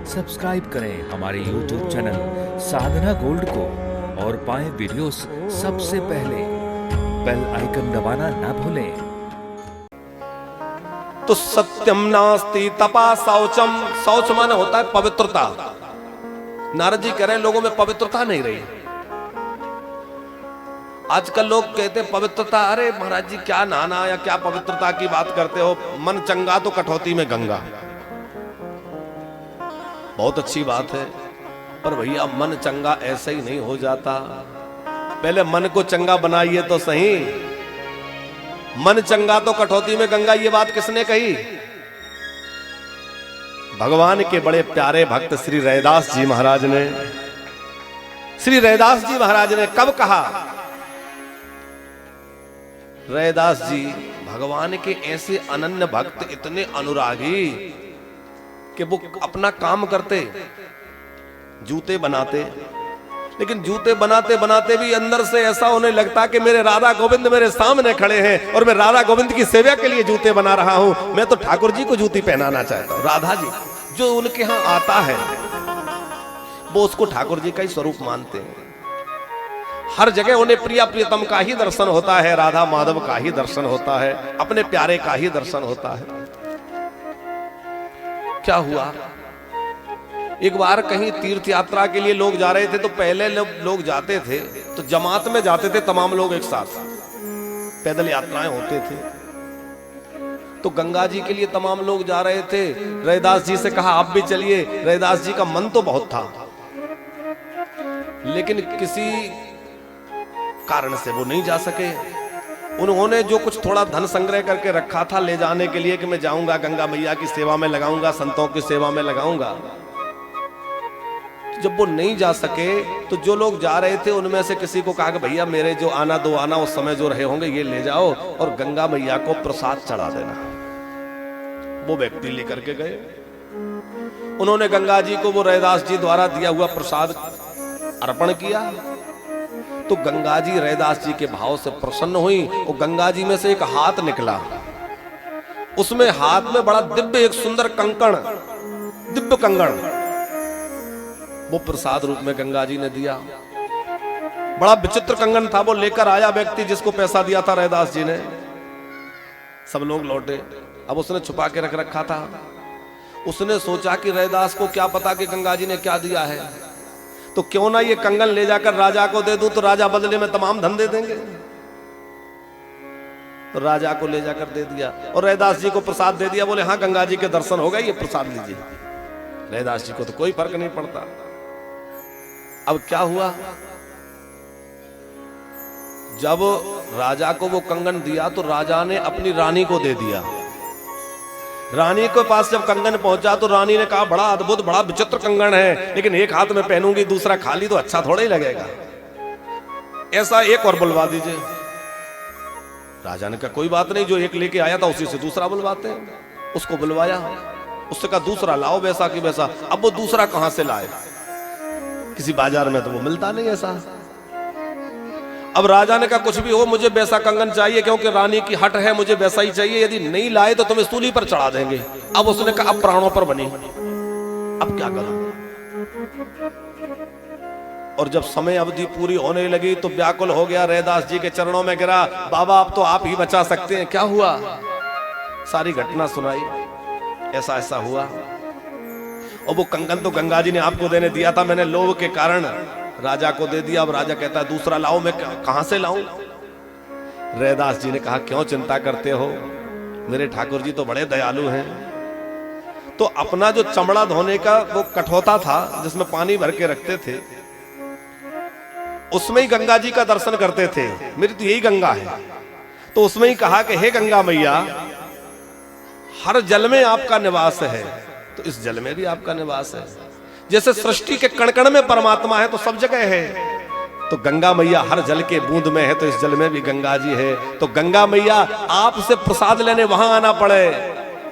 Subscribe करें हमारे YouTube channel साधना gold को और पाएं वीडियोस सबसे पहले। बेल आइकन दबाना ना भूलें। तो सत्यम नास्ति तपा शौचम, शौच माने होता है पवित्रता। नारद जी कह रहे हैं लोगों में पवित्रता नहीं रही। आजकल लोग कहते हैं पवित्रता, अरे महाराज जी क्या नहाना या क्या पवित्रता की बात करते हो, मन चंगा तो कटौती में गंगा। बहुत अच्छी बात है, पर भैया मन चंगा ऐसे ही नहीं हो जाता। पहले मन को चंगा बनाइए तो सही। मन चंगा तो कटौती में गंगा, ये बात किसने कही? भगवान के बड़े प्यारे भक्त श्री रैदास जी महाराज ने। श्री रैदास जी महाराज ने कब कहा? रैदास जी भगवान के ऐसे अनन्य भक्त, इतने अनुरागी कि वो अपना काम करते, जूते बनाते, लेकिन जूते बनाते बनाते भी अंदर से ऐसा होने लगता कि मेरे राधा गोविंद मेरे सामने खड़े हैं और मैं राधा गोविंद की सेवा के लिए जूते बना रहा हूं। मैं तो ठाकुर जी को जूती पहनाना चाहता हूं। राधा जी जो उनके यहां आता है वो उसको ठाकुर जी का ही स्वरूप मानते हैं। हर जगह उन्हें प्रिया प्रियतम का ही दर्शन होता है, राधा माधव का ही दर्शन होता है, अपने प्यारे का ही दर्शन होता है। क्या हुआ, एक बार कहीं तीर्थ यात्रा के लिए लोग जा रहे थे, तो पहले लोग जाते थे तो जमात में जाते थे, तमाम लोग एक साथ, पैदल यात्राएं होते थे। तो गंगा जी के लिए तमाम लोग जा रहे थे। रैदास जी से कहा आप भी चलिए। रैदास जी का मन तो बहुत था, लेकिन किसी कारण से वो नहीं जा सके। उन्होंने जो कुछ थोड़ा धन संग्रह करके रखा था ले जाने के लिए कि मैं जाऊंगा गंगा मैया की सेवा में लगाऊंगा, संतों की सेवा में लगाऊंगा। जब वो नहीं जा सके तो जो लोग जा रहे थे उनमें से किसी को कहा कि भैया मेरे जो आना दो आना उस समय जो रहे होंगे ये ले जाओ और गंगा मैया को प्रसाद चढ़ा देना। वो व्यक्ति लेकर के गए। उन्होंने गंगा जी को वो रैदास जी द्वारा दिया हुआ प्रसाद अर्पण किया। तो गंगा जी रैदास जी के भाव से प्रसन्न हुई और गंगा जी में से एक हाथ निकला। उसमें हाथ में बड़ा दिव्य एक सुंदर कंकण, दिव्य कंगन, वो प्रसाद रूप में गंगा जी ने दिया। बड़ा विचित्र कंगन था। वो लेकर आया व्यक्ति जिसको पैसा दिया था रैदास जी ने। सब लोग लौटे। अब उसने छुपा के रख रखा था। उसने सोचा कि रैदास को क्या पता कि गंगा जी ने क्या दिया है, तो क्यों ना ये कंगन ले जाकर राजा को दे दूं, तो राजा बदले में तमाम धन दे देंगे। तो राजा को ले जाकर दे दिया और रैदास जी को प्रसाद दे दिया। बोले हाँ गंगा जी के दर्शन हो गए, ये प्रसाद लीजिए। रैदास जी को तो कोई फर्क नहीं पड़ता। अब क्या हुआ, जब राजा को वो कंगन दिया तो राजा ने अपनी रानी को दे दिया। रानी के पास जब कंगन पहुंचा तो रानी ने कहा बड़ा अद्भुत बड़ा विचित्र कंगन है, लेकिन एक हाथ में पहनूंगी दूसरा खाली तो अच्छा थोड़ा ही लगेगा, ऐसा एक और बुलवा दीजिए। राजा ने कहा कोई बात नहीं, जो एक लेके आया था उसी से दूसरा बुलवाते हैं। उसको बुलवाया, उससे कहा दूसरा लाओ वैसा कि वैसा। अब वो दूसरा कहां से लाए, किसी बाजार में तो वो मिलता नहीं ऐसा। अब राजा ने कहा कुछ भी हो मुझे वैसा कंगन चाहिए, क्योंकि रानी की हट है, मुझे वैसा ही चाहिए, यदि नहीं लाए तो तुम्हें सूली पर चढ़ा देंगे। अब उसने कहा अब प्राणों पर बनी, अब क्या करूं। और जब समय अवधि पूरी होने लगी तो व्याकुल हो गया, रैदास जी के चरणों में गिरा, बाबा अब तो आप ही बचा सकते हैं। क्या हुआ, सारी घटना सुनाई, ऐसा ऐसा हुआ। और वो कंगन तो गंगा जी ने आपको देने दिया था, मैंने लोभ के कारण राजा को दे दिया। अब राजा कहता है दूसरा लाओ, मैं कहां से लाऊं। रैदास जी ने कहा क्यों चिंता करते हो, मेरे ठाकुर जी तो बड़े दयालु हैं। तो अपना जो चमड़ा धोने का वो कठौता था जिसमें पानी भर के रखते थे, उसमें ही गंगा जी का दर्शन करते थे। मेरी तो यही गंगा है। तो उसमें ही कहा कि हे गंगा मैया, हर जल में आपका निवास है, तो इस जल में भी आपका निवास है। जैसे सृष्टि के कण कण में परमात्मा है तो सब जगह है, तो गंगा मैया हर जल के बूंद में है, तो इस जल में भी गंगा जी है। तो गंगा मैया आपसे प्रसाद लेने वहां आना पड़े,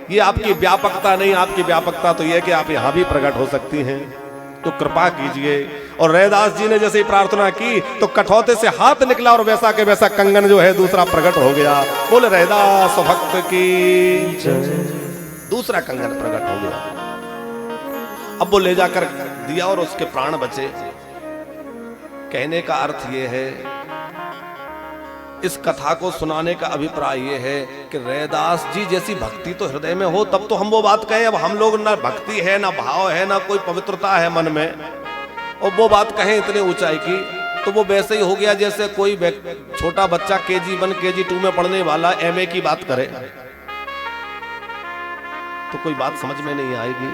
ये आपकी व्यापकता नहीं, आपकी व्यापकता तो यह कि आप यहां भी प्रकट हो सकती हैं, तो कृपा कीजिए। और रैदास जी ने जैसे ही प्रार्थना की तो कठौते से हाथ निकला और वैसा के वैसा कंगन जो है दूसरा प्रकट हो गया। बोले रैदास भक्त की जय। दूसरा कंगन प्रकट हो गया। अब वो ले जाकर दिया और उसके प्राण बचे। कहने का अर्थ ये है, इस कथा को सुनाने का अभिप्राय ये है कि रैदास जी जैसी भक्ति तो हृदय में हो तब तो हम वो बात कहें। अब हम लोग ना भक्ति है, ना भाव है, ना कोई पवित्रता है मन में, और वो बात कहें इतनी ऊंचाई की, तो वो वैसे ही हो गया जैसे कोई छोटा बच्चा KG 1 KG 2 में पढ़ने वाला MA की बात करे, तो कोई बात समझ में नहीं आएगी।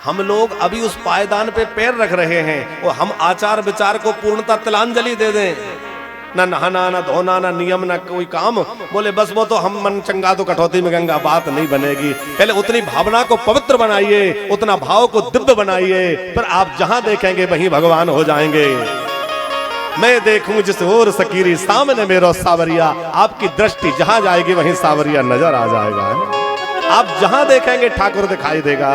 हम लोग अभी उस पायदान पे पैर रख रहे हैं और हम आचार विचार को पूर्णता तिलांजलि दे दें, ना नहाना, ना धोना, ना नियम, ना कोई काम, बोले बस वो तो हम मन चंगा तो कटौती में गंगा, बात नहीं बनेगी। पहले उतनी भावना को पवित्र बनाइए, उतना भाव को दिव्य बनाइए, फिर आप जहां देखेंगे वहीं भगवान हो जाएंगे। मैं देखूं जिस ओर सकीरी सामने मेरो सावरिया, आपकी दृष्टि जहां जाएगी वहीं सावरिया नजर आ जाएगा। आप जहां देखेंगे ठाकुर दिखाई देगा।